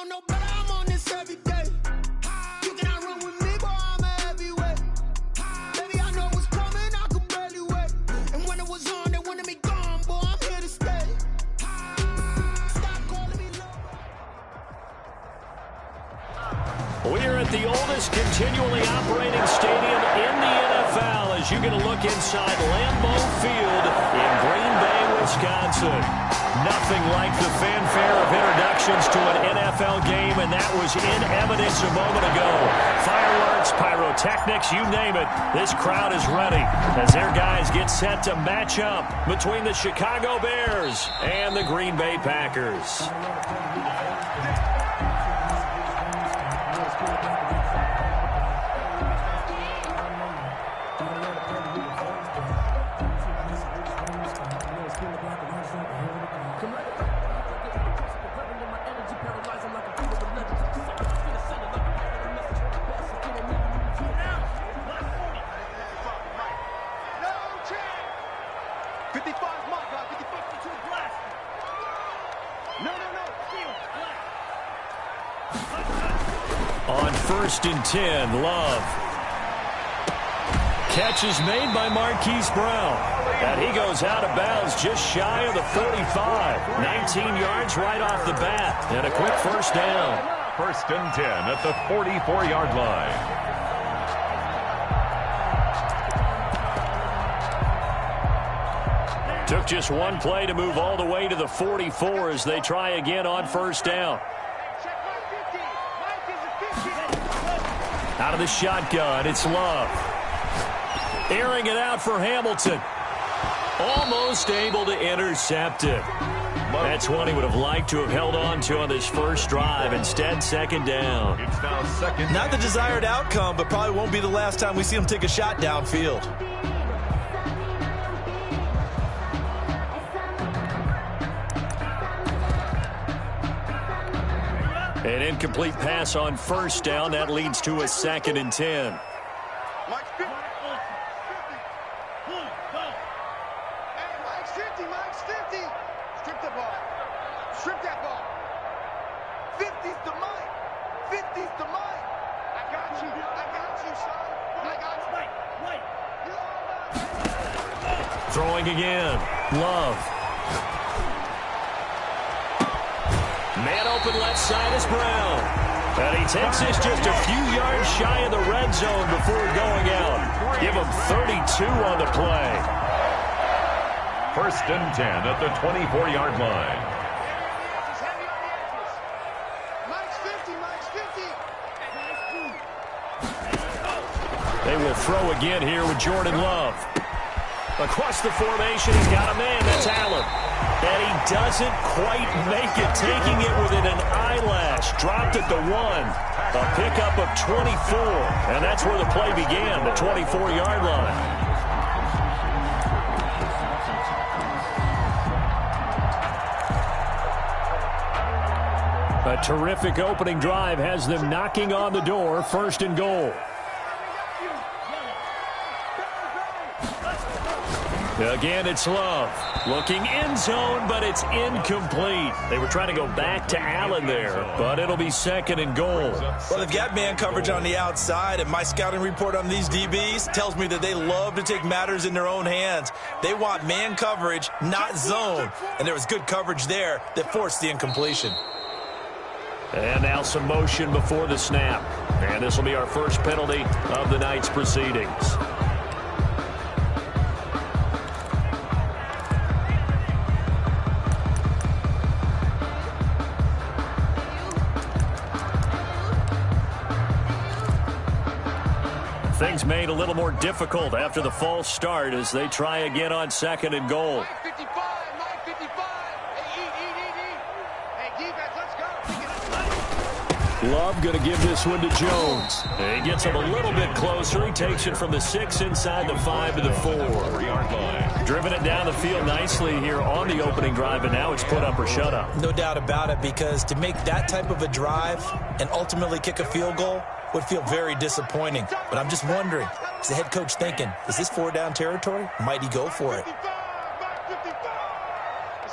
know no better, I'm on this every day. You cannot run with me, boy, I'm a heavyweight. Baby, I know what's coming, I could barely wait. And when it was on, they wanted me gone, boy, I'm here to stay. Stop calling me love. We're at the oldest continually operating stadium in the NFL as you get a look inside Lambeau Field in Green Bay, Wisconsin. Nothing like the fanfare of introductions to an NFL game, and that was in evidence a moment ago. Fireworks, pyrotechnics, you name it. This crowd is ready as their guys get set to match up between the Chicago Bears and the Green Bay Packers. On 1st and 10, Love. Catch is made by Marquise Brown. And he goes out of bounds just shy of the 45. 19 yards right off the bat. And a quick first down. 1st and 10 at the 44-yard line. Took just one play to move all the way to the 44 as they try again on 1st down. Out of the shotgun, it's Love. Airing it out for Hamilton. Almost able to intercept it. That's one he would have liked to have held on to on this first drive. Instead, 2nd down. It's now 2nd. Not the desired outcome, but probably won't be the last time we see him take a shot downfield. An incomplete pass on 1st down. That leads to a 2nd and 10. Mike's 50. Mike's 50. Strip the ball. Strip that ball. 50's the Mike. 50's the Mike. I got you. I got you, son. I got you. Throwing again. Love. Man open left side is Brown. And he takes this just a few yards shy of the red zone before going out. Give him 32 on the play. 1st and 10 at the 24-yard line. Mike's 50. Mike's 50. They will throw again here with Jordan Love. Across the formation, he's got a man. That's Allen. And he doesn't quite make it, taking it within an eyelash. Dropped at the 1. A pickup of 24. And that's where the play began, the 24-yard line. A terrific opening drive has them knocking on the door. 1st and goal. Again, it's Love. Looking end zone, but it's incomplete. They were trying to go back to Allen there, but it'll be 2nd and goal. Well, they've got man coverage on the outside, and my scouting report on these DBs tells me that they love to take matters in their own hands. They want man coverage, not zone. And there was good coverage there that forced the incompletion. And now some motion before the snap. And this will be our first penalty of the night's proceedings. Things made a little more difficult after the false start as they try again on 2nd and goal. Mike 55. Mike 55. Hey, eat. Hey, defense, let's go. Love going to give this one to Jones. He gets him a little bit closer. He takes it from the 6 inside the 5 to the 4. 4-yard line. Driven it down the field nicely here on the opening drive, and now it's put up or shut up. No doubt about it, because to make that type of a drive and ultimately kick a field goal would feel very disappointing. But I'm just wondering, is the head coach thinking, is this 4-down territory? Might he go for it? It's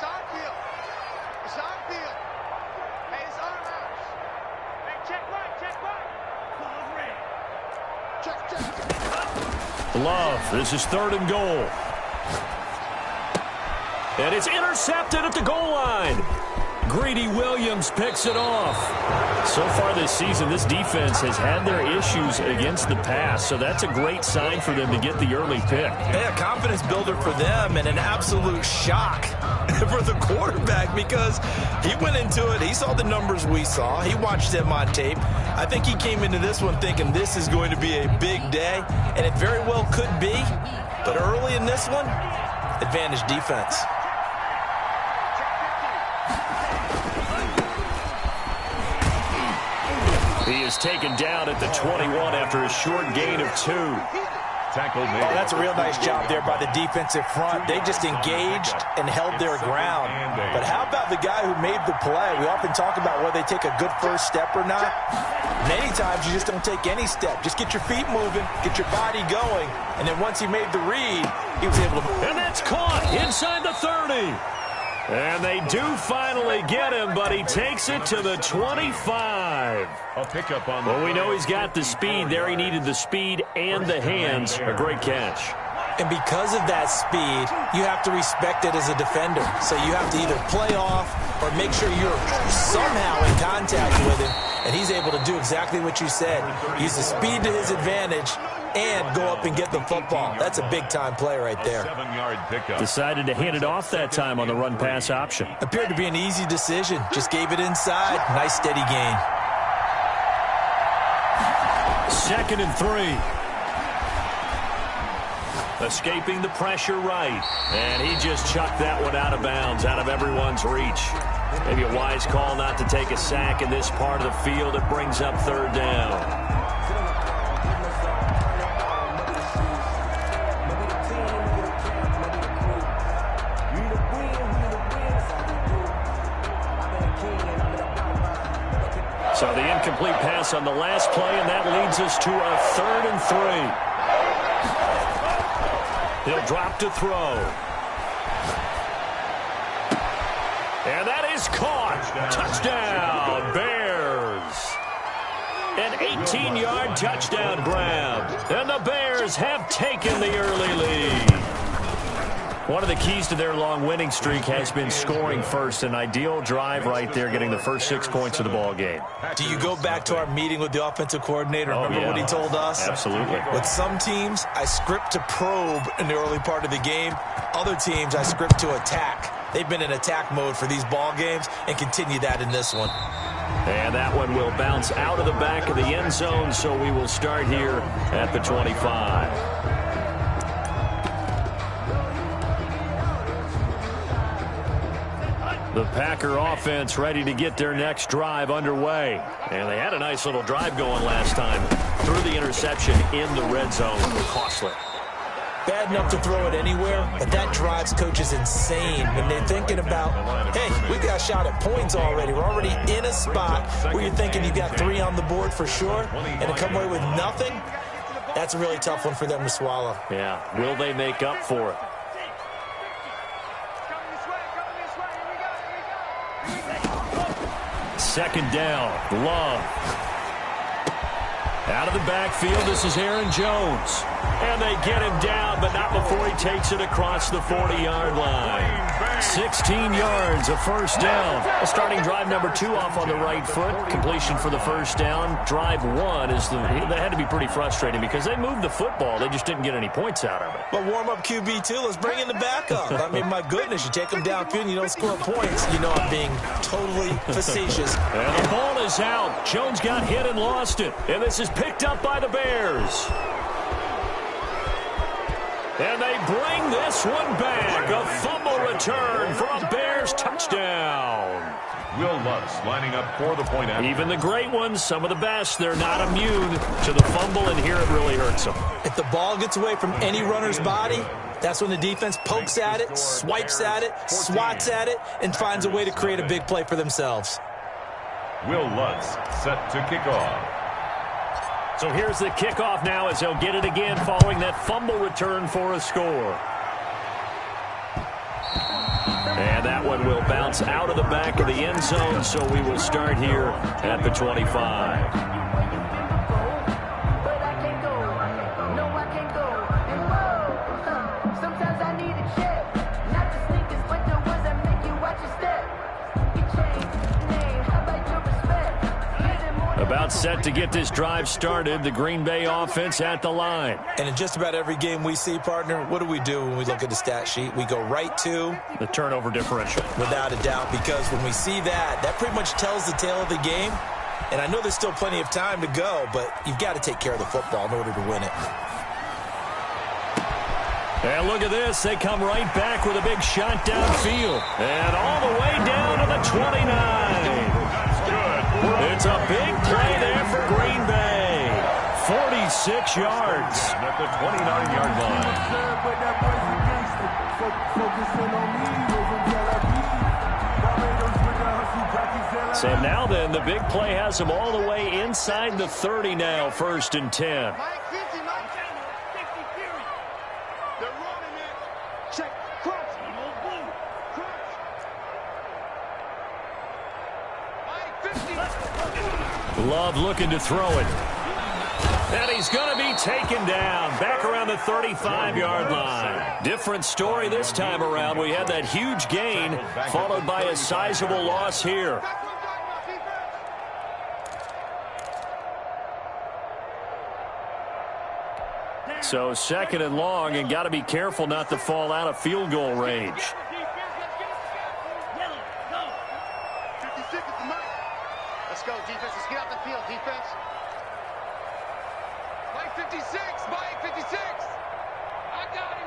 our field. It's our field. Hey, it's our house. Love, this is 3rd and goal. And it's intercepted at the goal line. Greedy Williams picks it off. So far this season, this defense has had their issues against the pass, so that's a great sign for them to get the early pick. Yeah, confidence builder for them and an absolute shock for the quarterback because he went into it. He saw the numbers we saw. He watched them on tape. I think he came into this one thinking this is going to be a big day, and it very well could be. But early in this one, advantage defense. He is taken down at the 21 after a short gain of 2. Tackle made. Oh, that's a real nice job there by the defensive front. They just engaged and held their ground. But how about the guy who made the play? We often talk about whether they take a good first step or not. Many times you just don't take any step. Just get your feet moving, get your body going, and then once he made the read, he was able to... And that's caught inside the 30. And they do finally get him, but he takes it to the 25. A pickup on the Well, we know he's got the speed there. He needed the speed and the hands. A great catch. And because of that speed, you have to respect it as a defender. So you have to either play off or make sure you're somehow in contact with him. And he's able to do exactly what you said. Use the speed to his advantage and go up and get the football. That's a big-time play right there. 7-yard pickup. Decided to hand it off that time on the run-pass option. Appeared to be an easy decision. Just gave it inside. Nice, steady gain. 2nd and 3. Escaping the pressure right. And he just chucked that one out of bounds, out of everyone's reach. Maybe a wise call not to take a sack in this part of the field. It brings up 3rd down. So the incomplete pass on the last play, and that leads us to a 3rd and 3. He'll drop to throw. And that is caught. Touchdown, Bears. An 18-yard touchdown grab. And the Bears have taken the early lead. One of the keys to their long winning streak has been scoring first. An ideal drive right there, getting the first 6 points of the ball game. Do you go back to our meeting with the offensive coordinator? Remember what he told us? Absolutely. With some teams, I script to probe in the early part of the game. Other teams, I script to attack. They've been in attack mode for these ball games and continue that in this one. And that one will bounce out of the back of the end zone, so we will start here at the 25. The Packer offense ready to get their next drive underway. And they had a nice little drive going last time. Threw the interception in the red zone. Costly. Bad enough to throw it anywhere, but that drives coaches insane when they're thinking about, hey, we got a shot at points already. We're already in a spot where you're thinking you got 3 on the board for sure, and to come away with nothing, that's a really tough one for them to swallow. Yeah, will they make up for it? Second down, Love. Out of the backfield, this is Aaron Jones. And they get him down, but not before he takes it across the 40-yard line. 16 yards, a first down. Starting drive number 2 off on the right foot. Completion for the first down. Drive 1 is that had to be pretty frustrating because they moved the football. They just didn't get any points out of it. But warm-up QB, too. Let's bring in the backup. I mean, my goodness, you take them downfield and you don't score points. You know I'm being totally facetious. And the ball is out. Jones got hit and lost it. And this is picked up by the Bears. And they bring this one back. A fumble return for a Bears touchdown. Will Lutz lining up for the point after. Even the great ones, some of the best, they're not immune to the fumble, and here it really hurts them. If the ball gets away from any runner's body, that's when the defense pokes at it, swipes at it, swats at it, and finds a way to create a big play for themselves. Will Lutz set to kick off. So here's the kickoff now as they'll get it again following that fumble return for a score. And that one will bounce out of the back of the end zone, so we will start here at the 25. set to get this drive started. The Green Bay offense at the line. And in just about every game we see, partner, what do when we look at the stat sheet? We go right to the turnover differential. Without a doubt, because when we see that pretty much tells the tale of the game. And I know there's still plenty of time to go, but you've got to take care of the football in order to win it. And look at this. They come right back with a big shot downfield. And all the way down to the 29. It's a big play there for Green Bay. 46 yards. At the 29-yard line. So now then, the big play has them all the way inside the 30 now, 1st and 10. Love looking to throw it. And he's going to be taken down back around the 35-yard line. Different story this time around. We had that huge gain followed by a sizable loss here. So 2nd and long, and got to be careful not to fall out of field goal range. Let's go, defense. Let's get out the field, defense. Mike 56. Mike 56. I got him.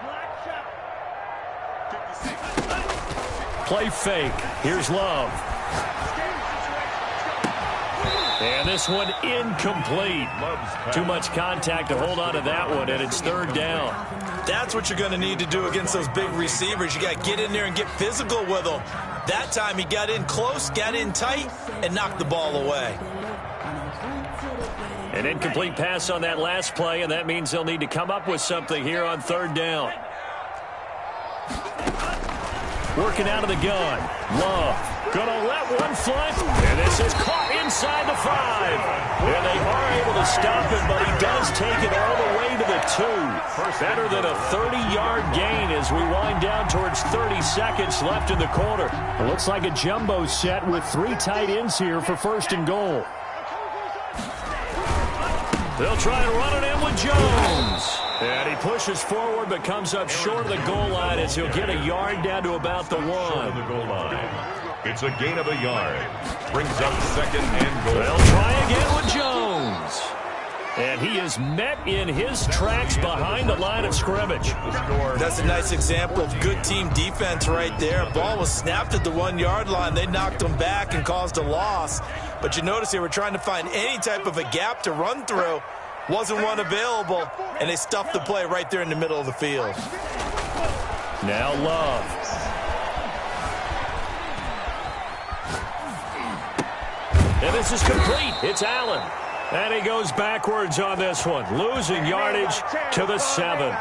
Black shot. 56. Play fake. Here's Love. And this one incomplete. Too much contact to hold on to that one, and it's 3rd down. That's what you're going to need to do against those big receivers. You got to get in there and get physical with them. That time he got in close, got in tight, and knocked the ball away. An incomplete pass on that last play, and that means they'll need to come up with something here on 3rd down. Working out of the gun. Love gonna let one fly. And this is caught inside the 5. And they are able to stop him, but he does take it all the way to the 2. Better than a 30-yard gain as we wind down towards 30 seconds left in the quarter. It looks like a jumbo set with 3 tight ends here for 1st and goal. They'll try and run it in with Jones. And he pushes forward but comes up short of the goal line as he'll get a yard down to about the 1. Short of the goal line. It's a gain of a yard. Brings up 2nd and goal. They'll try again with Jones. And he is met in his tracks behind the line of scrimmage. That's a nice example of good team defense right there. Ball was snapped at the 1-yard line. They knocked him back and caused a loss. But you notice they were trying to find any type of a gap to run through. Wasn't one available, and they stuffed the play right there in the middle of the field. Now Love. And this is complete. It's Allen. And he goes backwards on this one, losing yardage to the 7.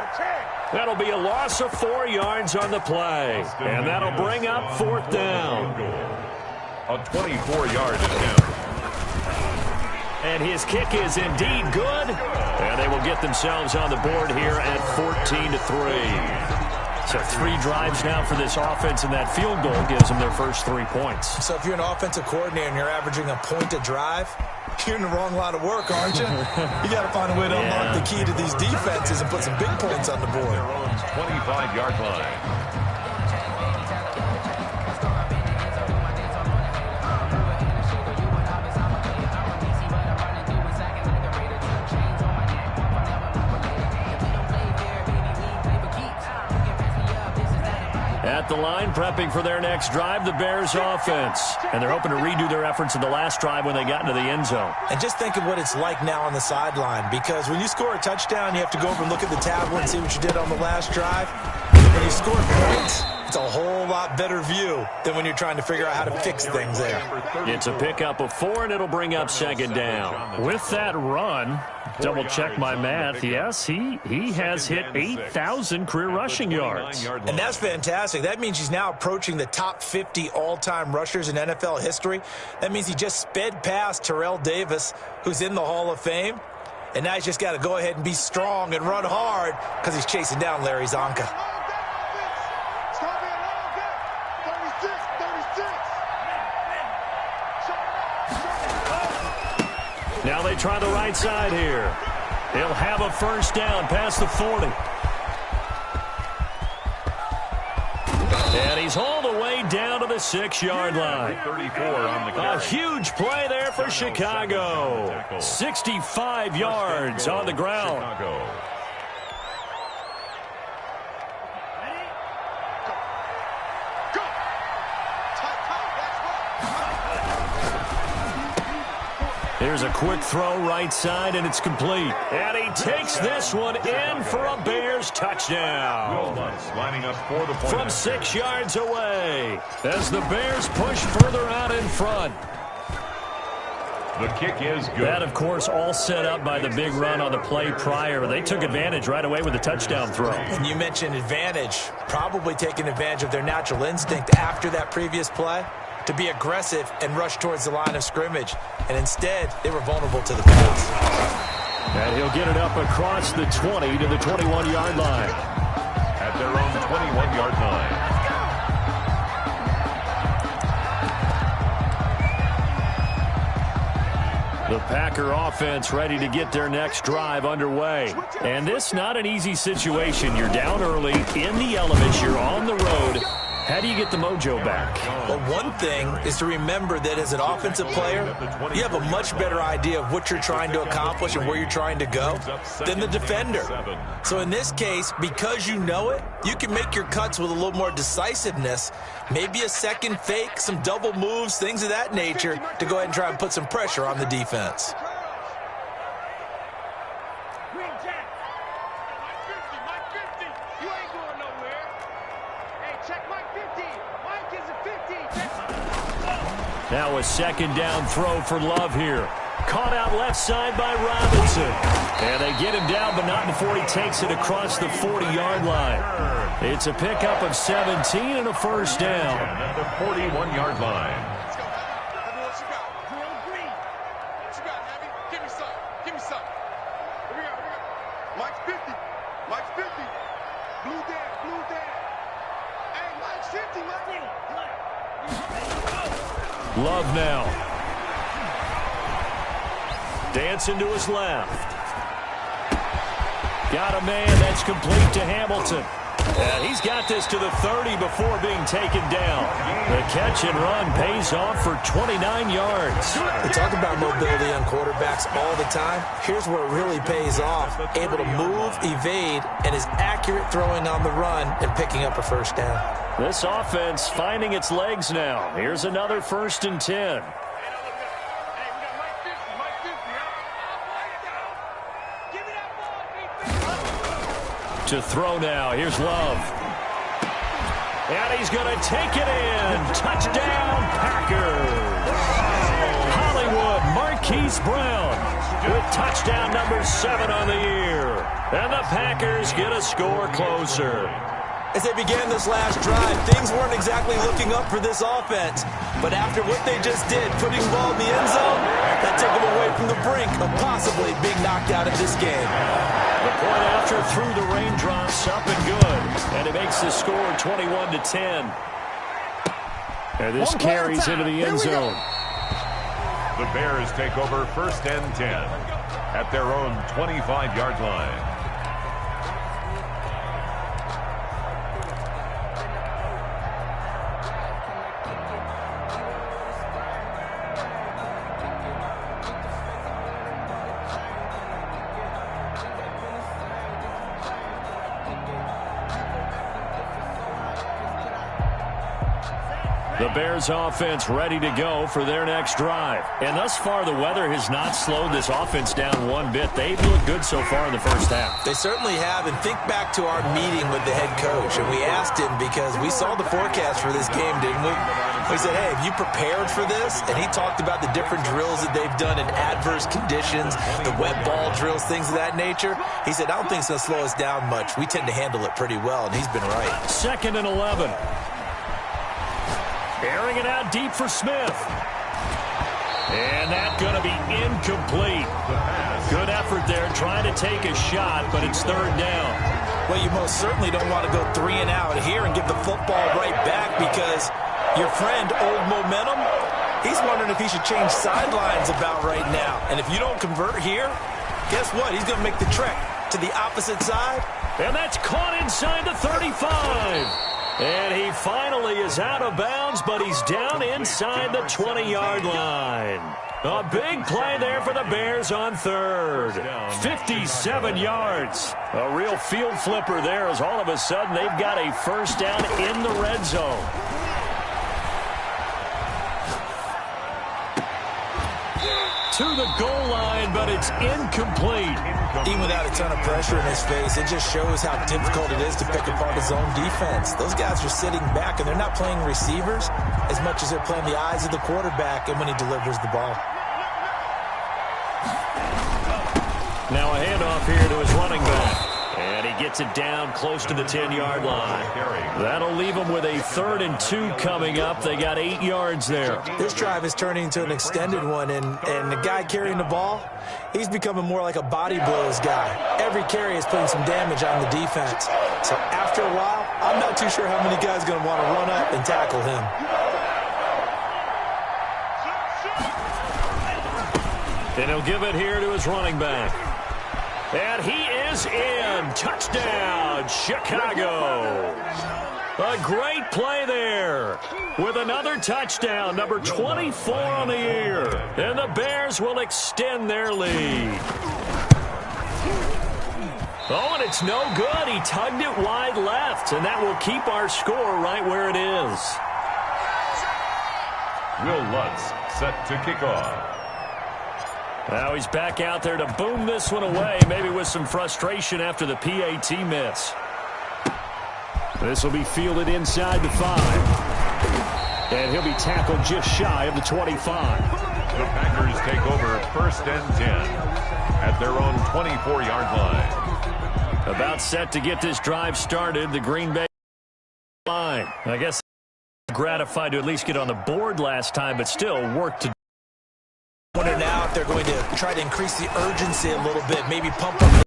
That'll be a loss of 4 yards on the play. And that'll bring up 4th down. A 24-yard attempt. And his kick is indeed good. And they will get themselves on the board here at 14-3. So 3 drives now for this offense, and that field goal gives them their first 3 points. So if you're an offensive coordinator and you're averaging a point a drive, you're in the wrong line of work, aren't you? You got to find a way to unlock the key to these defenses and put some big points on the board. Their own 25-yard line. At the line, prepping for their next drive, the Bears offense. And they're hoping to redo their efforts in the last drive when they got into the end zone. And just think of what it's like now on the sideline, because when you score a touchdown, you have to go over and look at the tablet and see what you did on the last drive. When you score points, it's a whole lot better view than when you're trying to figure out how to fix things there. It's a pickup of 4, and it'll bring up 2nd down. With that run, double check my math. Yes, he has hit 8,000 career rushing yards. And that's fantastic. That means he's now approaching the top 50 all-time rushers in NFL history. That means he just sped past Terrell Davis, who's in the Hall of Fame. And now he's just got to go ahead and be strong and run hard because he's chasing down Larry Zonka. Now they try the right side here. He'll have a first down past the 40. And he's all the way down to the 6-yard line. 34 on the carry. A huge play there for Chicago. 65 yards on the ground. Chicago. Here's a quick throw right side, and it's complete. And he takes this one in for a Bears touchdown. Lining up for the point. From 6 yards away as the Bears push further out in front. The kick is good. That, of course, all set up by the big run on the play prior. They took advantage right away with the touchdown throw. And you mentioned advantage, probably taking advantage of their natural instinct after that previous play to be aggressive and rush towards the line of scrimmage. And instead, they were vulnerable to the pass. And he'll get it up across the 20 to the 21-yard line. At their own 21-yard line. The Packer offense ready to get their next drive underway. And this not an easy situation. You're down early, in the elements, you're on the road. How do you get the mojo back? Well, one thing is to remember that as an offensive player, you have a much better idea of what you're trying to accomplish and where you're trying to go than the defender. So in this case, because you know it, you can make your cuts with a little more decisiveness, maybe a second fake, some double moves, things of that nature, to go ahead and try and put some pressure on the defense. Now a second down throw for Love here. Caught out left side by Robinson. And they get him down, but not before he takes it across the 40-yard line. It's a pickup of 17 and a first down. At the 41-yard line. Let's go, Abby. What you got? What you got, Abby? Give me some. Give me some. Here we go. Mike's 50. Mike's 50. Blue down. Hey, Mike's 50, Mike. Love now. Dancing to his left. Got a man that's complete to Hamilton. And he's got this to the 30 before being taken down. The catch and run pays off for 29 yards. We talk about mobility on quarterbacks all the time. Here's where it really pays off. Able to move, evade, and is accurate throwing on the run and picking up a first down. This offense finding its legs now. Here's another 1st and 10. To throw now. Here's Love. And he's going to take it in. Touchdown, Packers. Hollywood Marquise Brown with touchdown number 7 on the year. And the Packers get a score closer. As they began this last drive, things weren't exactly looking up for this offense. But after what they just did, putting the ball in the end zone, that took them away from the brink of possibly being knocked out of this game. The point after through the raindrops, up and good. And it makes the score 21-10. And this carries into the end zone. The Bears take over 1st and 10 at their own 25-yard line. The Bears offense ready to go for their next drive. And thus far, the weather has not slowed this offense down one bit. They've looked good so far in the first half. They certainly have. And think back to our meeting with the head coach. And we asked him because we saw the forecast for this game, didn't we? We said, hey, have you prepared for this? And he talked about the different drills that they've done in adverse conditions, the wet ball drills, things of that nature. He said, I don't think it's going to slow us down much. We tend to handle it pretty well, and he's been right. 2nd and 11. Airing it out deep for Smith. And that's going to be incomplete. Good effort there trying to take a shot, but it's 3rd down. Well, you most certainly don't want to go 3 and out here and give the football right back because your friend, old momentum, He's wondering if he should change sidelines about right now. And if you don't convert here, guess what? He's going to make the trek to the opposite side. And that's caught inside the 35. And he finally is out of bounds, but he's down inside the 20-yard line. A big play there for the Bears on third. 57 yards. A real field flipper there as all of a sudden they've got a first down in the red zone. To the goal line, but it's incomplete. Even without a ton of pressure in his face, it just shows how difficult it is to pick apart his own defense. Those guys are sitting back, and they're not playing receivers as much as they're playing the eyes of the quarterback and when he delivers the ball. Now a handoff here to his running back. And he gets it down close to the 10-yard line. That'll leave them with a 3rd and 2 coming up. They got 8 yards there. This drive is turning into an extended one, and the guy carrying the ball, he's becoming more like a body blows guy. Every carry is putting some damage on the defense. So after a while, I'm not too sure how many guys are going to want to run up and tackle him. And he'll give it here to his running back. And he is in. Touchdown, Chicago. A great play there with another touchdown, number 24 on the year. And the Bears will extend their lead. Oh, and it's no good. He tugged it wide left, and that will keep our score right where it is. Will Lutz set to kick off. Now he's back out there to boom this one away, maybe with some frustration after the PAT miss. This will be fielded inside the 5. And he'll be tackled just shy of the 25. The Packers take over 1st and 10 at their own 24-yard line. About set to get this drive started, the Green Bay line. I guess gratified to at least get on the board last time, but still work to do. Wonder now if they're going to try to increase the urgency a little bit, maybe pump up.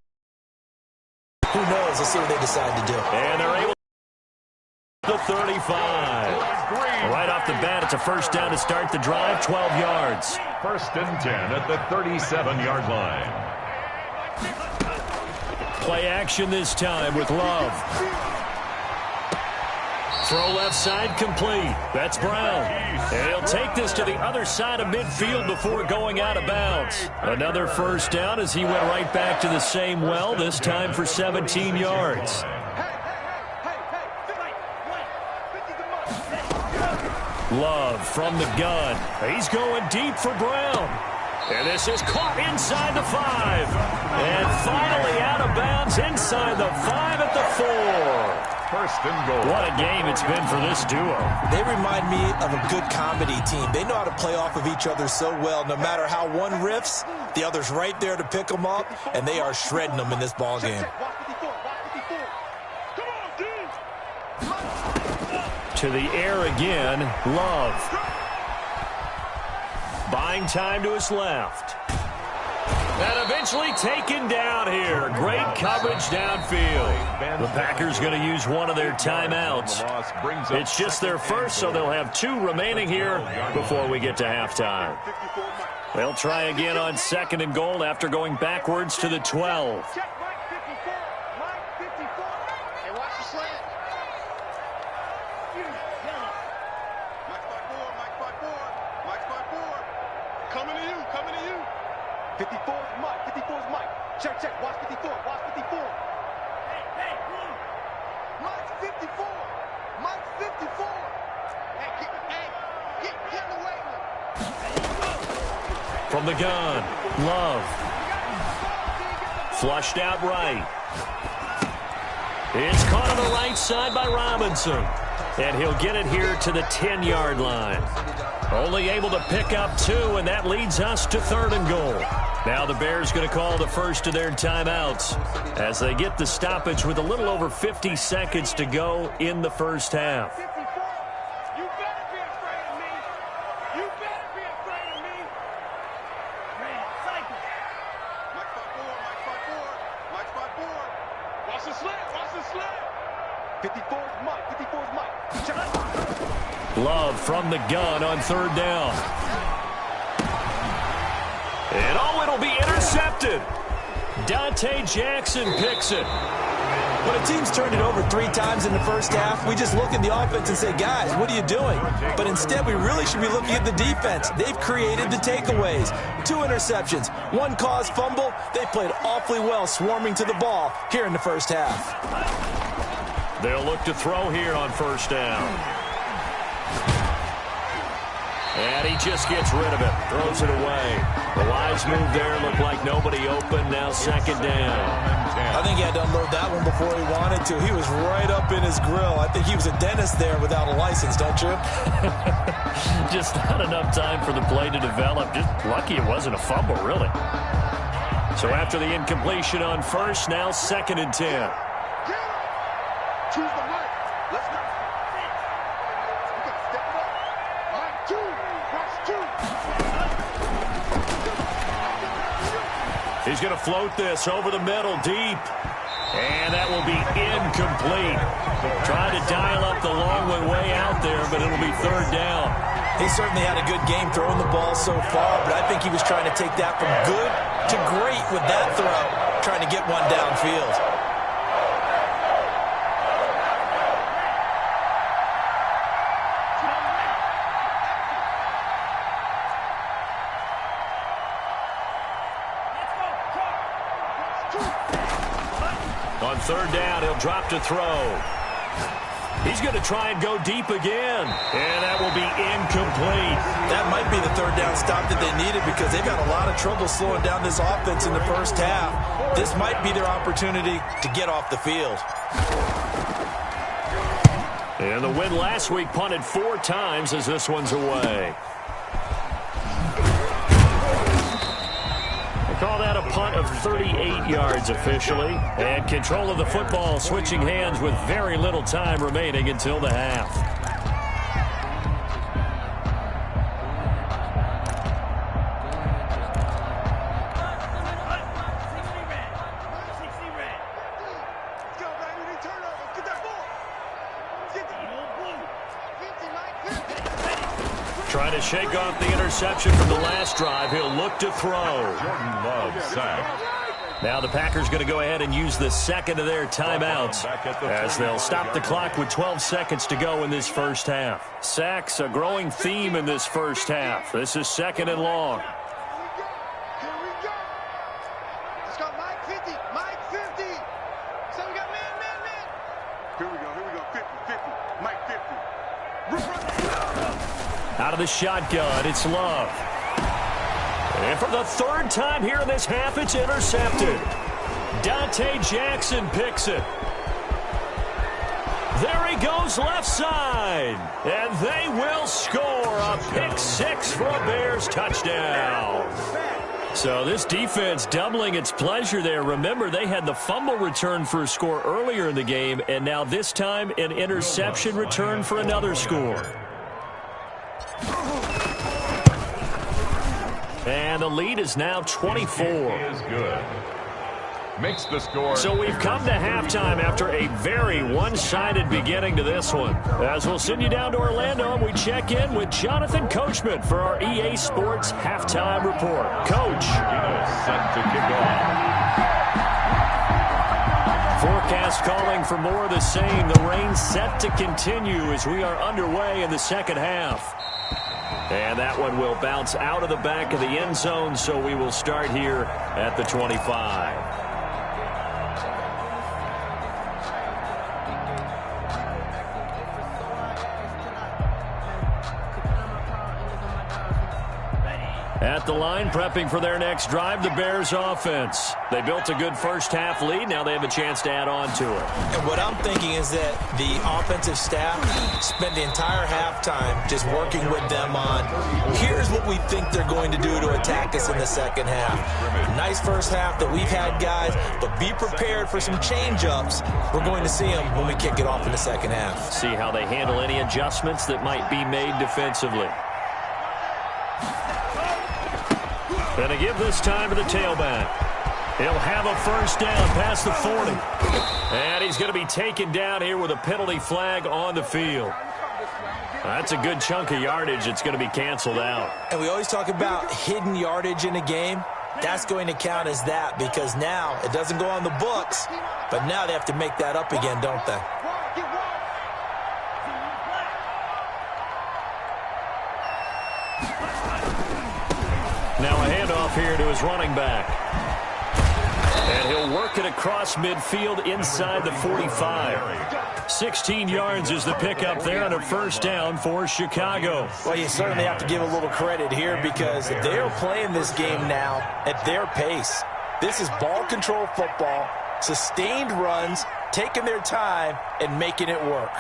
Who knows? Let's see what they decide to do. And they're able to the 35. Right off the bat, it's a first down to start the drive, 12 yards. 1st and 10 at the 37-yard line. Play action this time with Love. Throw left side complete. That's Brown. And he'll take this to the other side of midfield before going out of bounds. Another first down as he went right back to the same well, this time for 17 yards. Love from the gun. He's going deep for Brown. And this is caught inside the 5. And finally out of bounds inside the 5 at the 4. 1st and goal. What a game it's been for this duo. They remind me of a good comedy team. They know how to play off of each other so well. No matter how one riffs, the other's right there to pick them up, and they are shredding them in this ball game. To the air again, Love. Buying time to his left. And eventually taken down here. Great coverage downfield. The Packers going to use one of their timeouts. It's just their first, so they'll have 2 remaining here before we get to halftime. They'll try again on 2nd and goal after going backwards to the 12. Coming to you, coming to you. 54 is Mike, 54 is Mike. Check, check, watch 54, watch 54. Hey, Mike's 54. Mike's 54. Hey, get away with it. From the gun, Love. Flushed out right. It's caught on the right side by Robinson. And he'll get it here to the 10-yard line. Only able to pick up 2, and that leads us to 3rd and goal. Now the Bears going to call the first of their timeouts as they get the stoppage with a little over 50 seconds to go in the first half. You better be afraid of me. You better be afraid of me. Man, cycle. Mike 5-4, Mike 5-4, Mike 5-4. Watch the slant, watch the slant. 54's Mike. 54's Mike. Love from the gun on third down. And it'll be intercepted. Dante Jackson picks it. When a team's turned it over 3 times in the first half, we just look at the offense and say, guys, what are you doing? But instead, we really should be looking at the defense. They've created the takeaways. 2 interceptions, 1 caused fumble. They played awfully well swarming to the ball here in the first half. They'll look to throw here on first down. And he just gets rid of it, throws it away. The wise move there, looked like nobody open, now second down. I think he had to unload that one before he wanted to. He was right up in his grill. I think he was a dentist there without a license, don't you? Just not enough time for the play to develop. Just lucky it wasn't a fumble, really. So after the incompletion on first, now second and 10. Choose the mic. Let's go. We got to step it up. Mike 2. Rush 2. He's going to float this over the middle, deep. And that will be incomplete. Trying to dial up the long one way out there, but it'll be third down. He certainly had a good game throwing the ball so far, but I think he was trying to take that from good to great with that throw, trying to get one downfield. On third down, he'll drop to throw. He's going to try and go deep again. And that will be incomplete. That might be the third down stop that they needed because they've had a lot of trouble slowing down this offense in the first half. This might be their opportunity to get off the field. And the win last week punted 4 times as this one's away. Call that a punt of 38 yards officially. And control of the football switching hands with very little time remaining until the half. Trying to shake off the interception from the last drive. He'll look to throw. Jordan Love sacked. Now the Packers going to go ahead and use the second of their timeouts as they'll stop the clock with 12 seconds to go in this first half. Sacks, a growing theme in this first half. This is second and long. Here we go. Let's go, Mike 50. Mike 50. So we got man. Here we go. 50. Mike 50. Out of the shotgun, it's Love. And for the third time here in this half, it's intercepted. Dante Jackson picks it. There he goes left side. And they will score a pick 6 for a Bears touchdown. So this defense doubling its pleasure there. Remember, they had the fumble return for a score earlier in the game, and now this time an interception return for another score. And the lead is now 24. Is good. Makes the score. So we've come to halftime after a very one-sided beginning to this one. As we'll send you down to Orlando, and we check in with Jonathan Coachman for our EA Sports Halftime Report. Coach. Set to kick off. Forecast calling for more of the same. The rain set to continue as we are underway in the second half. And that one will bounce out of the back of the end zone, so we will start here at the 25. At the line, prepping for their next drive, the Bears offense. They built a good first half lead. Now they have a chance to add on to it. And what I'm thinking is that the offensive staff spent the entire halftime just working with them on, here's what we think they're going to do to attack us in the second half. Nice first half that we've had, guys, but be prepared for some change-ups. We're going to see them when we kick it off in the second half. See how they handle any adjustments that might be made defensively. And to give this time to the tailback. He'll have a first down past the 40. And he's going to be taken down here with a penalty flag on the field. That's a good chunk of yardage. It's going to be canceled out. And we always talk about hidden yardage in a game. That's going to count as that because now it doesn't go on the books, but now they have to make that up again, don't they? Now a handoff here to his running back. And he'll work it across midfield inside the 45. 16 yards is the pickup there on a first down for Chicago. Well, you certainly have to give a little credit here because they are playing this game now at their pace. This is ball control football, sustained runs, taking their time, and making it work.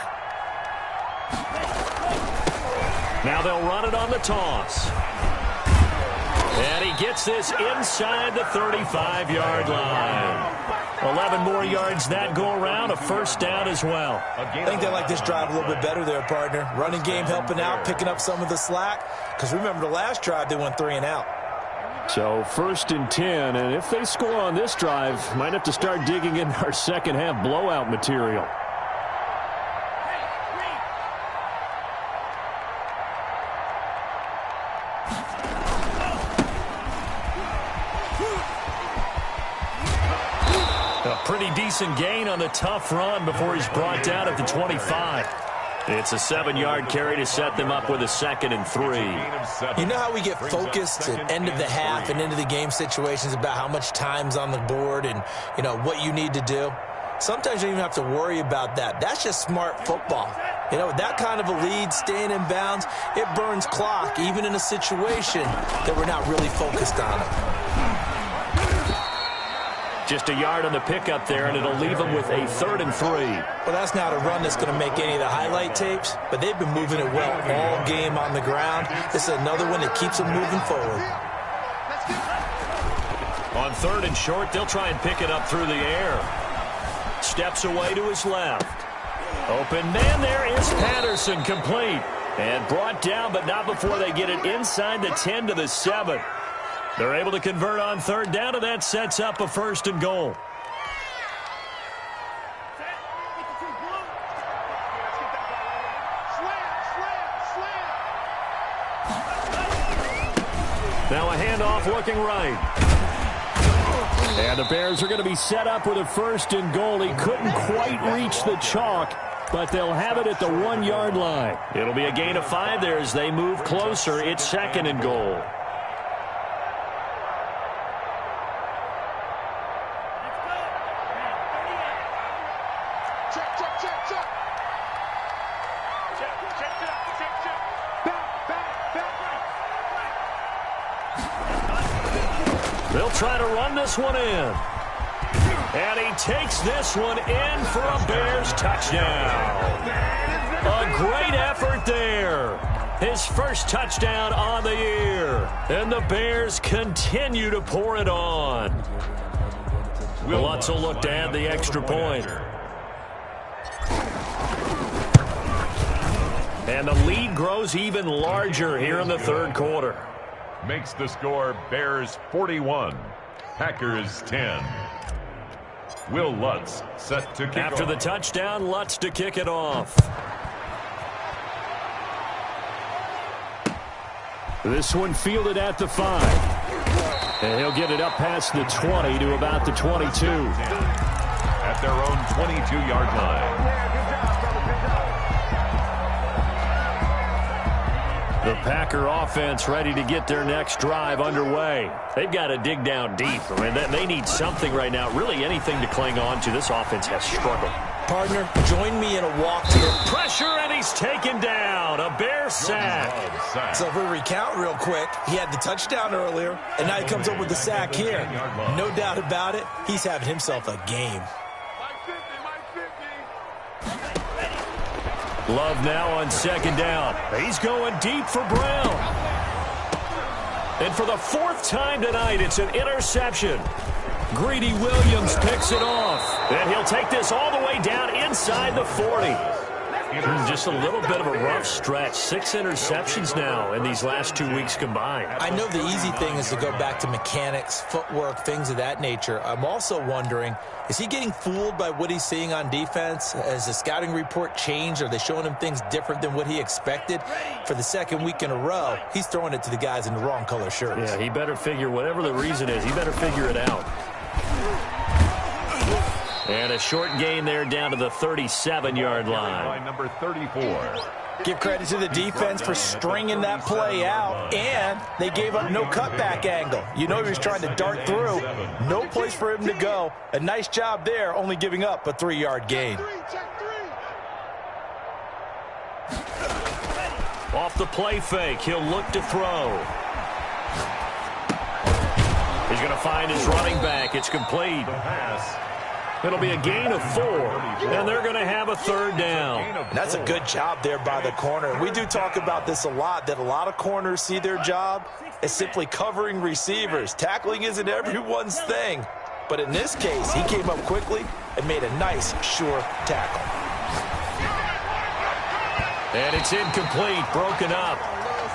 Now they'll run it on the toss. And he gets this inside the 35-yard line. 11 more yards that go around, a first down as well. I think they like this drive a little bit better there, partner. Running game helping out, picking up some of the slack. Because remember, the last drive, they went 3 and out. So 1st and 10, and if they score on this drive, might have to start digging in our second half blowout material. Pretty decent gain on the tough run before he's brought down at the 25. It's a 7-yard carry to set them up with a 2nd and 3. You know how we get focused at end of the half and into the game situations about how much time's on the board and, you know, what you need to do? Sometimes you don't even have to worry about that. That's just smart football. You know, with that kind of a lead, staying in bounds, it burns clock, even in a situation that we're not really focused on it. Just a yard on the pickup there, and it'll leave them with a 3rd and 3. Well, that's not a run that's going to make any of the highlight tapes, but they've been moving it well all game on the ground. This is another one that keeps them moving forward. On 3rd and short, they'll try and pick it up through the air. Steps away to his left. Open man there is Patterson, complete. And brought down, but not before they get it inside the 10 to the 7. They're able to convert on 3rd down, and that sets up a 1st and goal. Now a handoff looking right. And the Bears are going to be set up with a 1st and goal. He couldn't quite reach the chalk, but they'll have it at the 1-yard line. It'll be a gain of 5 there as they move closer. It's 2nd and goal. They'll try to run this one in. And he takes this one in for a Bears touchdown. A great effort there. His first touchdown on the year. And the Bears continue to pour it on. Lutz will look to add the extra point. And the lead grows even larger here in the 3rd quarter. Makes the score Bears 41, Packers 10. Will Lutz set to kick After off. the touchdown, Lutz to kick it off. This one fielded at the 5. And he'll get it up past the 20 to about the 22. At their own 22-yard line. The Packer offense ready to get their next drive underway. They've got to dig down deep. I mean, they need something right now, really anything to cling on to. This offense has struggled. Partner, join me in a walk to the pressure, and he's taken down. A Bear sack. So if we recount real quick, he had the touchdown earlier, and now he comes up with the sack here. No doubt about it, he's having himself a game. Love now on 2nd down. He's going deep for Brown. And for the 4th time tonight, it's an interception. Greedy Williams picks it off. And he'll take this all the way down inside the 40. Just a little bit of a rough stretch. 6 interceptions now in these last 2 weeks combined. I know the easy thing is to go back to mechanics, footwork, things of that nature. I'm also wondering, is he getting fooled by what he's seeing on defense? Has the scouting report changed? Are they showing him things different than what he expected? For the second week in a row, he's throwing it to the guys in the wrong color shirts. Yeah, he better figure, whatever the reason is, he better figure it out. And a short gain there down to the 37-yard line. Number 34. Give credit to the defense for stringing that play out, and they gave up no cutback angle. You know he was trying to dart through. No place for him to go. A nice job there, only giving up a 3-yard gain. Off the play fake, he'll look to throw. He's going to find his running back. It's complete. It'll be a gain of 4, and they're going to have a 3rd down. And that's a good job there by the corner. We do talk about this a lot, that a lot of corners see their job as simply covering receivers. Tackling isn't everyone's thing. But in this case, he came up quickly and made a nice, sure tackle. And it's incomplete, broken up.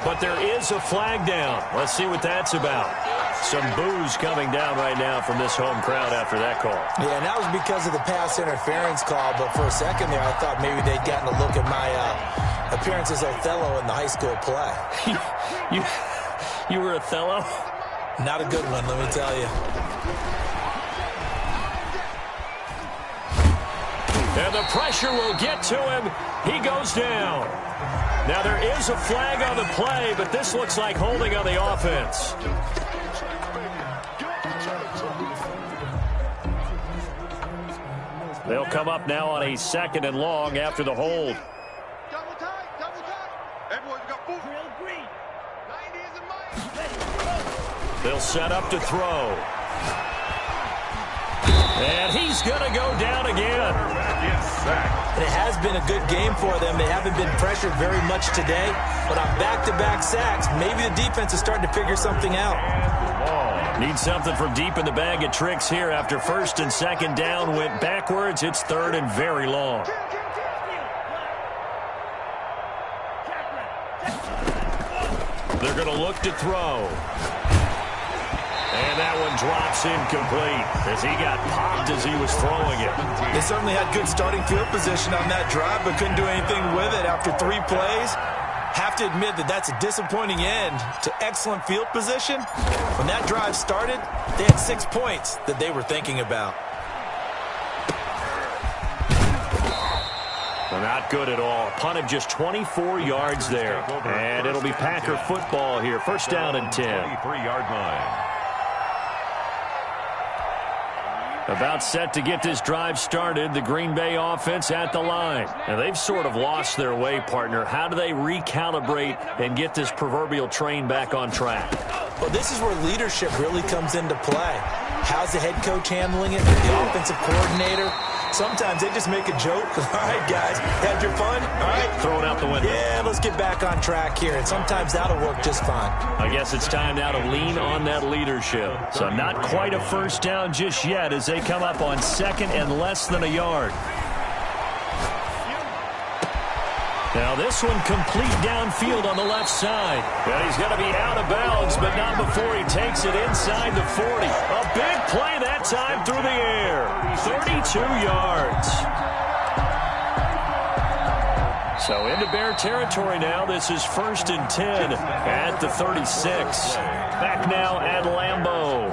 But there is a flag down. Let's see what that's about. Some boos coming down right now from this home crowd after that call. Yeah, and that was because of the pass interference call. But for a second there, I thought maybe they'd gotten a look at my appearance as Othello in the high school play. You were Othello? Not a good one, let me tell you. And the pressure will get to him. He goes down. Now there is a flag on the play, but this looks like holding on the offense. They'll come up now on a 2nd and long after the hold. Double tight, double tight. Hey, boys, we got 4. Real green. 90 is in my. They'll set up to throw. And he's going to go down again. And it has been a good game for them. They haven't been pressured very much today. But on back-to-back sacks, maybe the defense is starting to figure something out. Need something from deep in the bag of tricks here after 1st and 2nd down went backwards. It's 3rd and very long. They're going to look to throw. And that one drops incomplete as he got popped as he was throwing it. They certainly had good starting field position on that drive, but couldn't do anything with it after 3 plays. Have to admit that that's a disappointing end to excellent field position. When that drive started, they had 6 points that they were thinking about. Well, not good at all. Punt of just 24 yards there. And it'll be Packer football here. 1st down and 10. 23-yard line. About set to get this drive started, the Green Bay offense at the line. And they've sort of lost their way, partner. How do they recalibrate and get this proverbial train back on track? Well, this is where leadership really comes into play. How's the head coach handling it? The offensive coordinator? Sometimes they just make a joke. All right, guys, had your fun? All right. Throw it out the window. Yeah, let's get back on track here. And sometimes that'll work just fine. I guess it's time now to lean on that leadership. So not quite a 1st down just yet as they come up on 2nd and less than a yard. Now this one complete downfield on the left side. And he's going to be out of bounds, but not before he takes it inside the 40. A big play that time through the air. 32 yards. So into Bear territory now. This is 1st and 10 at the 36. Back now at Lambeau.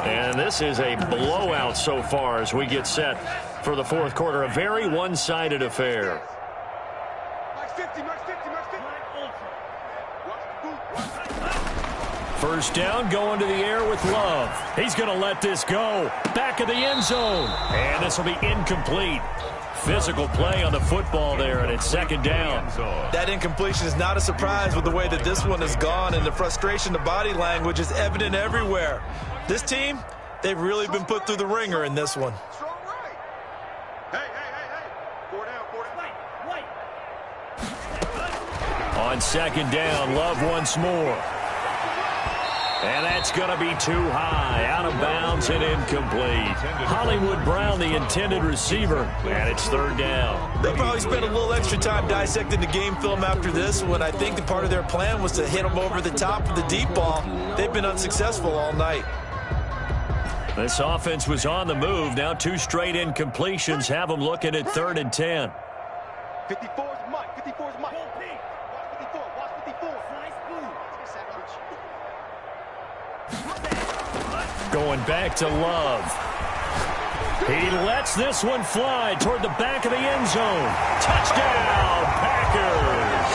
And this is a blowout so far as we get set for the 4th quarter. A very one-sided affair. 1st down, going to the air with Love. He's going to let this go. Back of the end zone. And this will be incomplete. Physical play on the football there, and it's 2nd down. That incompletion is not a surprise with the way that this one has gone, and the frustration, the body language is evident everywhere. This team, they've really been put through the ringer in this one. On 2nd down, Love once more. And that's going to be too high, out of bounds and incomplete. Hollywood Brown, the intended receiver, and it's third down. They'll probably spend a little extra time dissecting the game film after this one. I think the part of their plan was to hit them over the top of the deep ball. They've been unsuccessful all night. This offense was on the move. Now 2 straight incompletions have them looking at 3rd and 10. 54's Mike. 54's Mike. Watch 54. Watch 54. Going back to Love. He lets this one fly toward the back of the end zone. Touchdown, Packers.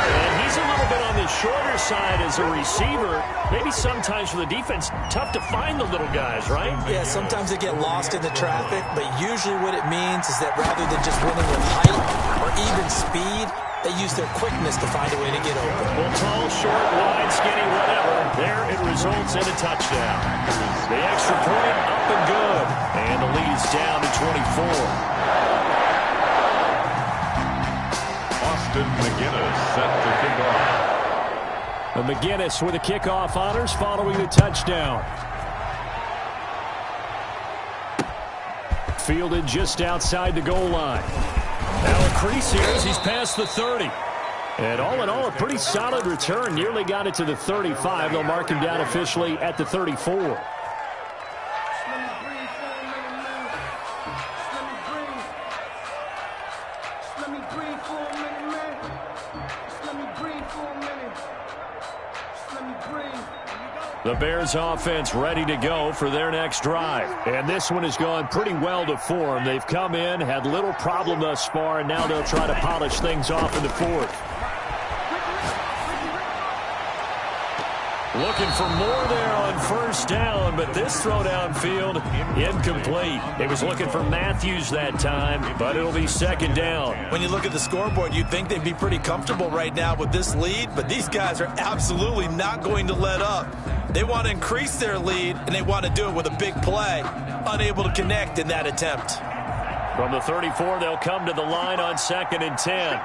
And he's a little bit on the shorter side as a receiver. Maybe sometimes for the defense, tough to find the little guys, right? Yeah, sometimes they get lost in the traffic, but usually what it means is that rather than just winning with height or even speed, they use their quickness to find a way to get open. Well, tall, short, wide, skinny, whatever. There it results in a touchdown. The extra point up and good. And the lead is down to 24. Austin McGinnis set to kick off. And McGinnis with the kickoff honors following the touchdown. Fielded just outside the goal line. Now a crease here as he's past the 30. And all in all, a pretty solid return. Nearly got it to the 35. They'll mark him down officially at the 34. The Bears offense ready to go for their next drive. And this one has gone pretty well to form. They've come in, had little problem thus far, and now they'll try to polish things off in the 4th. Looking for more there on 1st down, but this throw downfield, incomplete. It was looking for Matthews that time, but it'll be 2nd down. When you look at the scoreboard, you'd think they'd be pretty comfortable right now with this lead, but these guys are absolutely not going to let up. They want to increase their lead, and they want to do it with a big play. Unable to connect in that attempt. From the 34, they'll come to the line on 2nd and 10.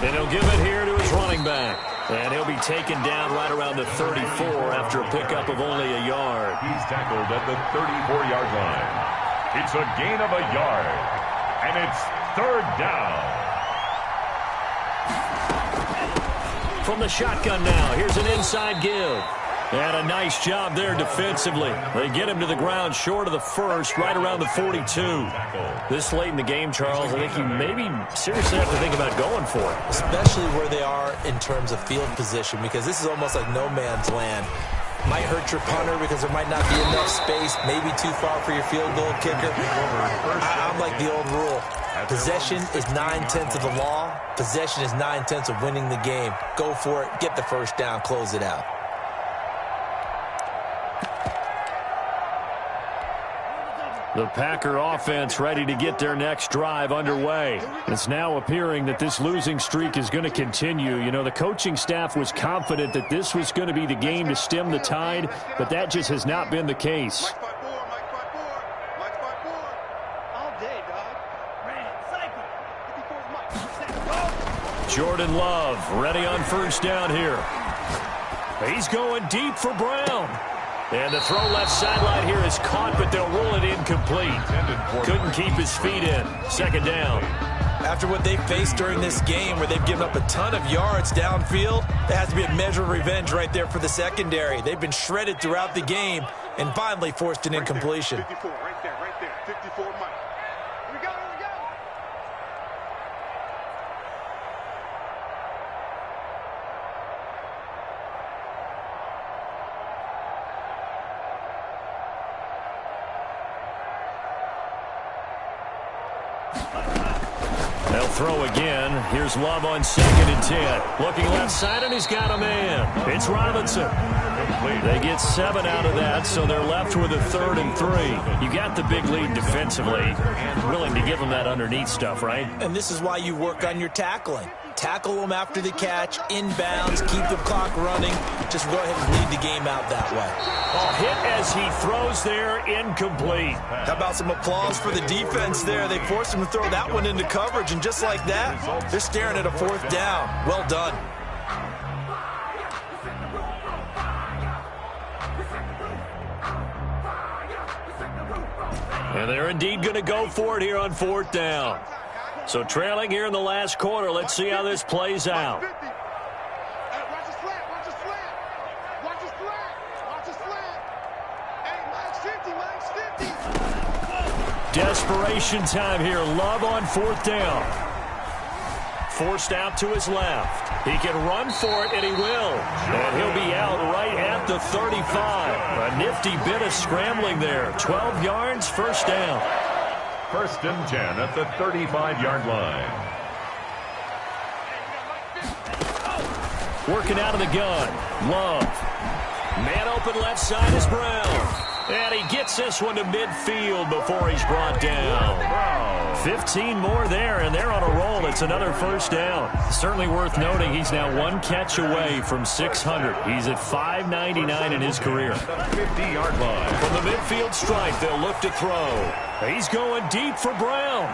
And he'll give it here to his running back. And he'll be taken down right around the 34 after a pickup of only a yard. He's tackled at the 34-yard line. It's a gain of a yard, and it's 3rd down. From the shotgun now, here's an inside give. And a nice job there defensively. They get him to the ground short of the 1st, right around the 42. This late in the game, Charles, I think you maybe seriously have to think about going for it. Especially where they are in terms of field position, because this is almost like no man's land. Might hurt your punter because there might not be enough space, maybe too far for your field goal kicker. I'm like the old rule. Possession is 9/10 of the law. Possession is 9/10 of winning the game. Go for it. Get the 1st down. Close it out. The Packer offense ready to get their next drive underway. It's now appearing that this losing streak is going to continue. You know, the coaching staff was confident that this was going to be the game to stem the tide, but that just has not been the case. Mike 5-4. Mike 5-4. All day, dog. Ran, cycle. 54's Mike. Jordan Love ready on 1st down here. He's going deep for Brown. And the throw left sideline here is caught, but they'll roll it incomplete. Couldn't keep his feet in. 2nd down. After what they faced during this game where they've given up a ton of yards downfield, there has to be a measure of revenge right there for the secondary. They've been shredded throughout the game and finally forced an incompletion. 54, right there. 54 Mike. Here we go. They'll throw again. Here's Love on 2nd and 10. Looking left side, and he's got a man. It's Robinson. They get 7 out of that, so they're left with a 3rd and 3. You got the big lead defensively. Willing to give them that underneath stuff, right? And this is why you work on your tackling. Tackle them after the catch, inbounds, keep the clock running. Just go ahead and lead the game out that way. Oh, hit as he throws there, incomplete. How about some applause for the defense there? They forced him to throw that one into coverage, and just like that, they're staring at a 4th down. Well done. And they're indeed going to go for it here on 4th down. So trailing here in the last quarter. Let's see how this plays out. Desperation time here. Love on 4th down. Forced out to his left. He can run for it, and he will. And he'll be out right at the 35. A nifty bit of scrambling there. 12 yards, 1st down. 1st and 10 at the 35-yard line. Working out of the gun. Love. Man open left side is Brown. And he gets this one to midfield before he's brought down. 15 more there, and they're on a roll. It's another 1st down. Certainly worth noting he's now 1 catch away from 600. He's at 599 in his career. 50-yard line. From the midfield stripe, they'll look to throw. He's going deep for Brown.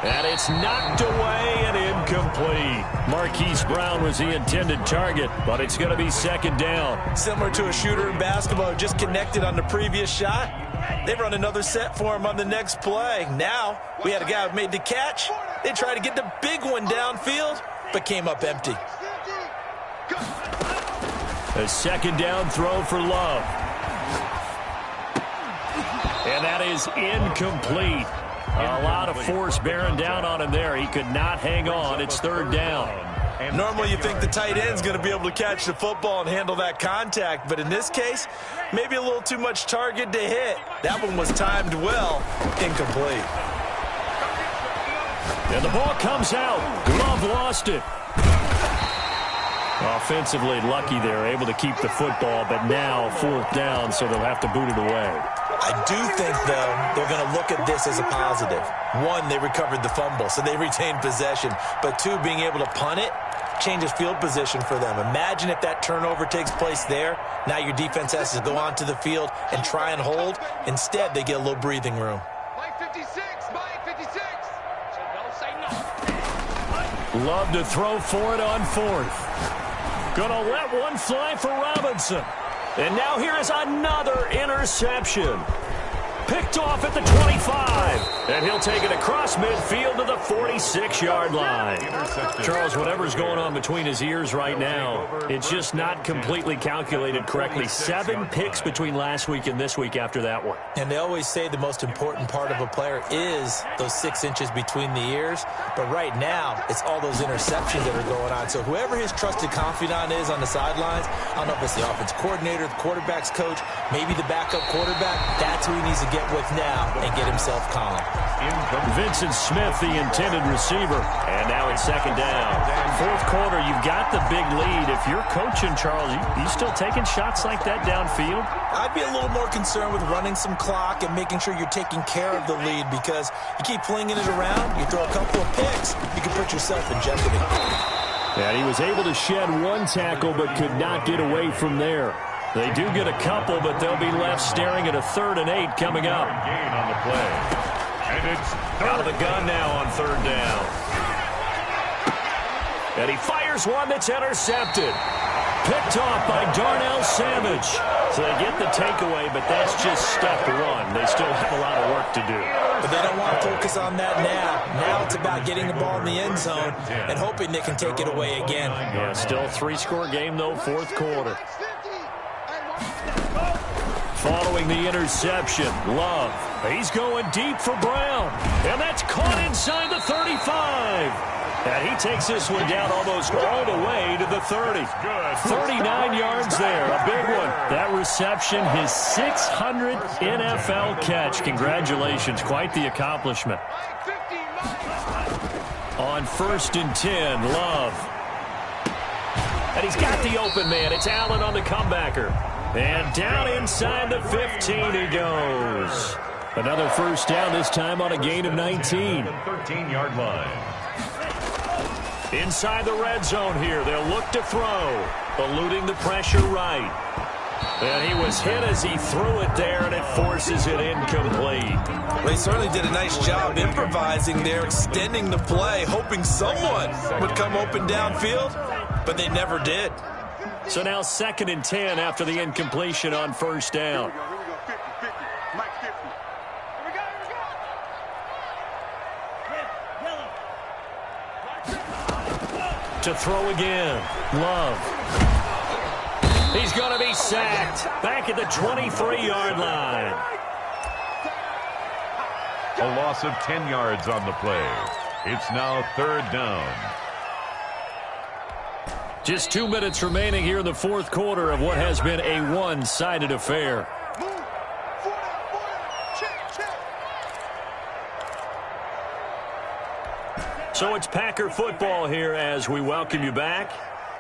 And it's knocked away and incomplete. Marquise Brown was the intended target, but it's going to be 2nd down. Similar to a shooter in basketball who just connected on the previous shot. They run another set for him on the next play. Now, we had a guy who made the catch. They tried to get the big one downfield, but came up empty. A 2nd down throw for Love. And that is incomplete. A lot of force bearing down on him there. He could not hang on. It's 3rd down. Normally you think the tight end's going to be able to catch the football and handle that contact, but in this case, maybe a little too much target to hit. That one was timed well. Incomplete. And the ball comes out. Love lost it. Offensively lucky they're able to keep the football, but now 4th down, so they'll have to boot it away. I do think, though, they're going to look at this as a positive. 1, they recovered the fumble, so they retained possession. But 2, being able to punt it changes field position for them. Imagine if that turnover takes place there. Now your defense has to go onto the field and try and hold. Instead, they get a little breathing room. Mike 56, Mike 56. So don't say no. Love to throw for it on 4th. Gonna let one fly for Robinson. And now here is another interception. Picked off at the 25. And he'll take it across midfield to the 46-yard line. Charles, whatever's going on between his ears right now, it's just not completely calculated correctly. 7 picks between last week and this week after that one. And they always say the most important part of a player is those 6 inches between the ears. But right now, it's all those interceptions that are going on. So whoever his trusted confidant is on the sidelines, I don't know if it's the offense coordinator, the quarterback's coach, maybe the backup quarterback, that's who he needs to get with now and get himself calm. Vincent Smith, the intended receiver. And now it's 2nd down. 4th quarter, you've got the big lead. If you're coaching, Charles, you still taking shots like that downfield? I'd be a little more concerned with running some clock and making sure you're taking care of the lead, because you keep flinging it around, you throw a couple of picks, you can put yourself in jeopardy. And he was able to shed 1 tackle but could not get away from there. They do get a couple, but they'll be left staring at a 3rd and 8 coming up. Gain on the play. And it's out of the gun now on 3rd down. And he fires one that's intercepted. Picked off by Darnell Savage. So they get the takeaway, but that's just step 1. They still have a lot of work to do. But they don't want to focus on that now. Now it's about getting the ball in the end zone and hoping they can take it away again. Yeah, still 3-score game, though, 4th quarter. Following the interception, Love. He's going deep for Brown. And that's caught inside the 35. And he takes this one down almost all the way to the 30. 39 yards there, a big one. That reception, his 600th NFL catch. Congratulations, quite the accomplishment. On 1st and 10, Love. And he's got the open man. It's Allen on the comebacker. And down inside the 15 he goes. Another 1st down, this time on a gain of 19. 13-yard line. Inside the red zone here, they'll look to throw. Eluding the pressure right. And he was hit as he threw it there, and it forces it incomplete. Well, he certainly did a nice job improvising there, extending the play, hoping someone would come open downfield, but they never did. So now 2nd and 10 after the incompletion on 1st down. Here we go, 50, 50. Mike 50. Here we go. To throw again. Love. He's going to be sacked. Back at the 23-yard line. A loss of 10 yards on the play. It's now 3rd down. Just 2 minutes remaining here in the fourth quarter of what has been a one-sided affair. So it's Packer football here as we welcome you back.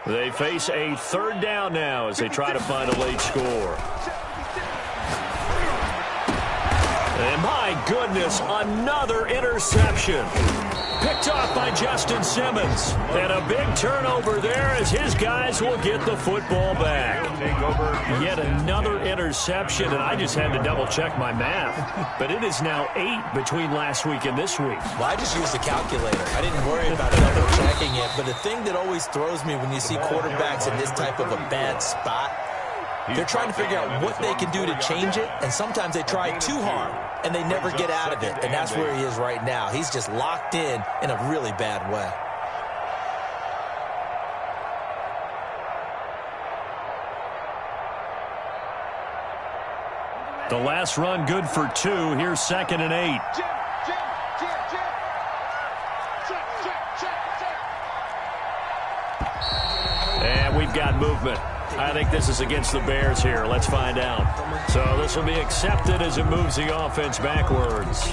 They face a 3rd down now as they try to find a late score. And my goodness, another interception. Picked off by Justin Simmons. And a big turnover there as his guys will get the football back. Yet another interception, and I just had to double-check my math. But it is now 8 between last week and this week. Well, I just used a calculator. I didn't worry about double-checking it. But the thing that always throws me when you see quarterbacks in this type of a bad spot, they're trying to figure out what they can do to change it, and sometimes they try too hard, and they never get out of it, and that's where he is right now. He's just locked in a really bad way. The last run good for 2. Here's 2nd and 8. And we've got movement. I think this is against the Bears here. Let's find out. So this will be accepted as it moves the offense backwards.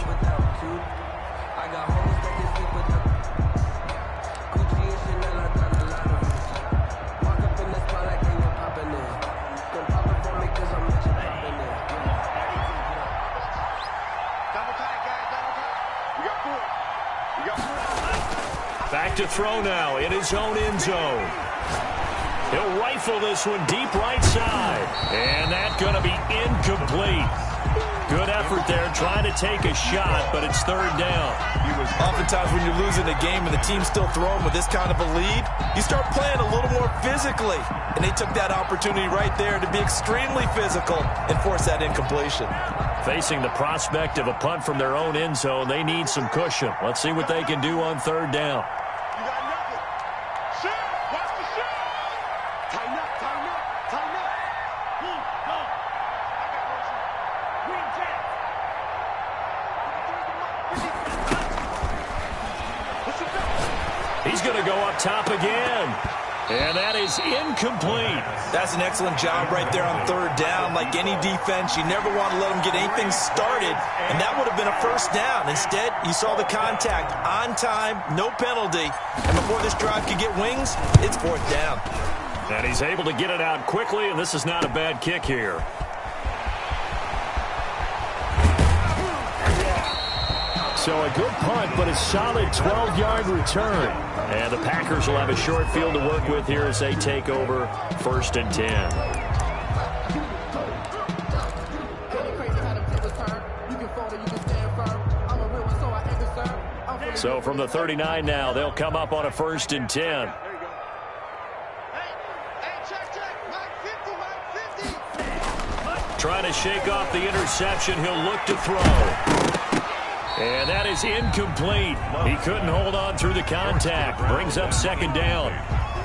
Back to throw now in his own end zone. He'll rifle this one deep right side. And that's going to be incomplete. Good effort there trying to take a shot, but it's 3rd down. Oftentimes when you're losing a game and the team's still throwing with this kind of a lead, you start playing a little more physically. And they took that opportunity right there to be extremely physical and force that incompletion. Facing the prospect of a punt from their own end zone, they need some cushion. Let's see what they can do on 3rd down. He's going to go up top again. And that is incomplete. That's an excellent job right there on 3rd down. Like any defense, you never want to let them get anything started, and that would have been a 1st down. Instead, you saw the contact on time, no penalty, and before this drive could get wings, it's 4th down. And he's able to get it out quickly, and this is not a bad kick here. So a good punt, but a solid 12-yard return. And the Packers will have a short field to work with here as they take over 1st and 10. So from the 39 now, they'll come up on a 1st and 10. Trying to shake off the interception. He'll look to throw. And that is incomplete. He couldn't hold on through the contact. Brings up 2nd down.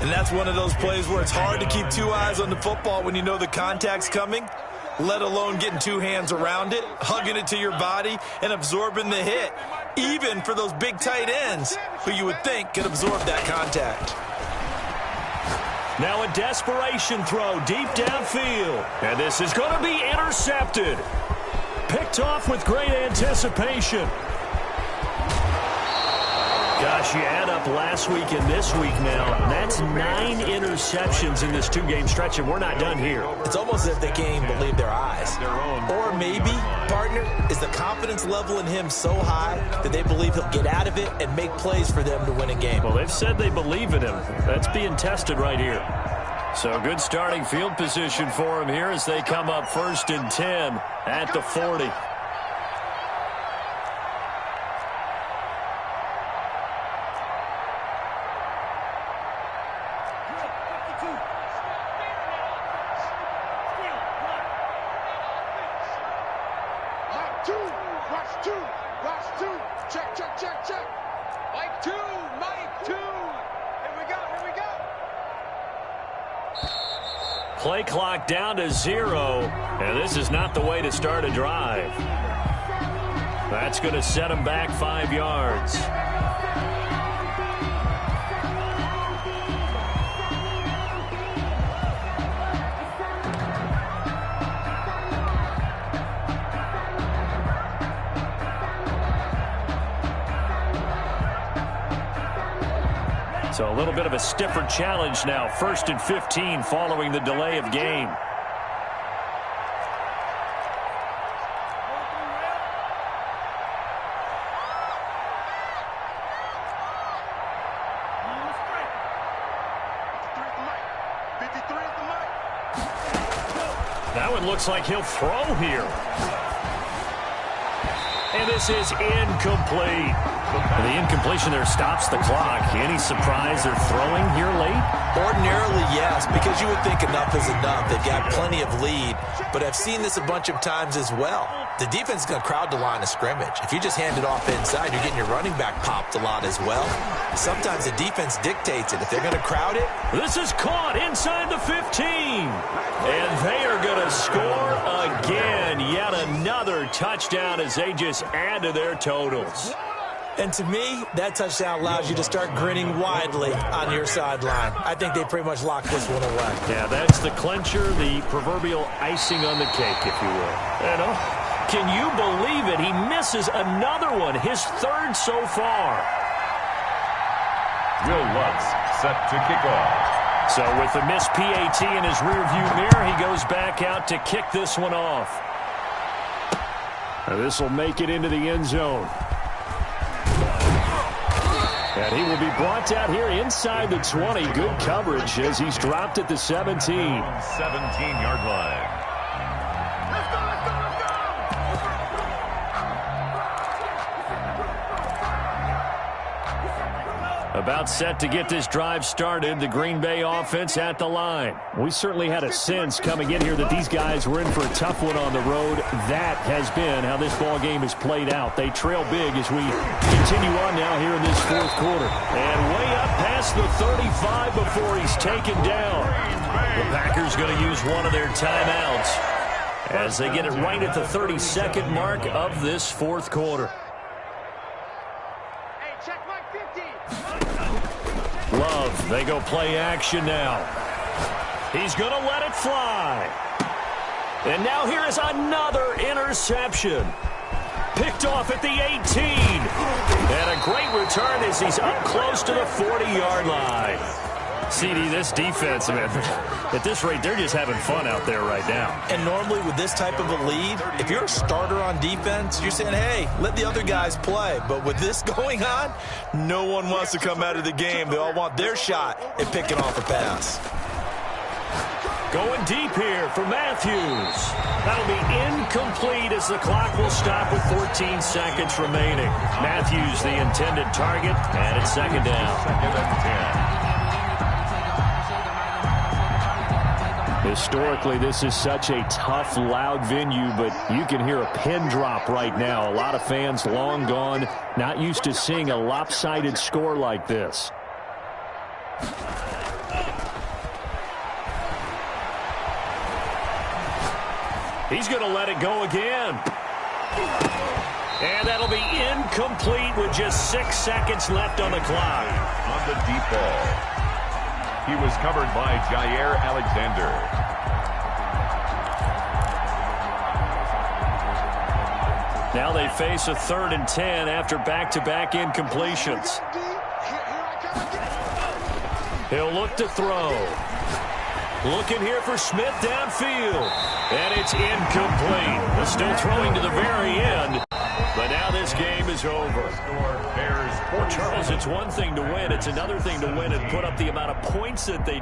And that's one of those plays where it's hard to keep 2 eyes on the football when you know the contact's coming, let alone getting 2 hands around it, hugging it to your body, and absorbing the hit, even for those big tight ends who you would think could absorb that contact. Now a desperation throw deep downfield. And this is going to be intercepted. Picked off with great anticipation. Gosh, you add up last week and this week now. That's 9 interceptions in this 2-game stretch, and we're not done here. It's almost as if they can't even believe their eyes. Or maybe, partner, is the confidence level in him so high that they believe he'll get out of it and make plays for them to win a game. Well, they've said they believe in him. That's being tested right here. So good starting field position for him here as they come up 1st and 10 at the 40. Check. Mike 2. Here we Play clock down to 0, and this is not the way to start a drive. That's going to set him back 5 yards. So a little bit of a stiffer challenge now. 1st and 15 following the delay of game. That one looks like he'll throw here. And this is incomplete. The incompletion there stops the clock. Any surprise they're throwing here late? Ordinarily, yes, because you would think enough is enough. They've got plenty of lead, but I've seen this a bunch of times as well. The defense is going to crowd the line of scrimmage. If you just hand it off inside, you're getting your running back popped a lot as well. Sometimes the defense dictates it. If they're going to crowd it. This is caught inside the 15. And they are going to score again. Yet another touchdown as they just add to their totals. And to me, that touchdown allows you to start grinning widely on your sideline. I think they pretty much locked this one away. Yeah, that's the clincher, the proverbial icing on the cake, if you will. And can you believe it? He misses another one, his 3rd so far. Will Lutz set to kick off. So with the missed PAT in his rearview mirror, he goes back out to kick this one off. This will make it into the end zone. And he will be brought down here inside the 20. Good coverage as he's dropped at the 17. 17-yard line. About set to get this drive started. The Green Bay offense at the line. We certainly had a sense coming in here that these guys were in for a tough one on the road. That has been how this ball game has played out. They trail big as we continue on now here in this 4th quarter. And way up past the 35 before he's taken down. The Packers going to use one of their timeouts as they get it right at the 32nd mark of this 4th quarter. Love, they go play action now. He's going to let it fly. And now here is another interception. Picked off at the 18. And a great return as he's up close to the 40-yard line. CD, this defense, man, at this rate, they're just having fun out there right now. And normally with this type of a lead, if you're a starter on defense, you're saying, hey, let the other guys play. But with this going on, no one wants to come out of the game. They all want their shot at picking off a pass. Going deep here for Matthews. That'll be incomplete as the clock will stop with 14 seconds remaining. Matthews, the intended target, and it's 2nd down. 2nd and 10. Historically, this is such a tough, loud venue, but you can hear a pin drop right now. A lot of fans long gone, not used to seeing a lopsided score like this. He's going to let it go again. And that'll be incomplete with just 6 seconds left on the clock. On the deep ball. He was covered by Jair Alexander. Now they face a 3rd and 10 after back-to-back incompletions. He'll look to throw. Looking here for Smith downfield. And it's incomplete. They're still throwing to the very end. But now this game is over. Well, Charles, it's one thing to win. It's another thing to win and put up the amount of points that they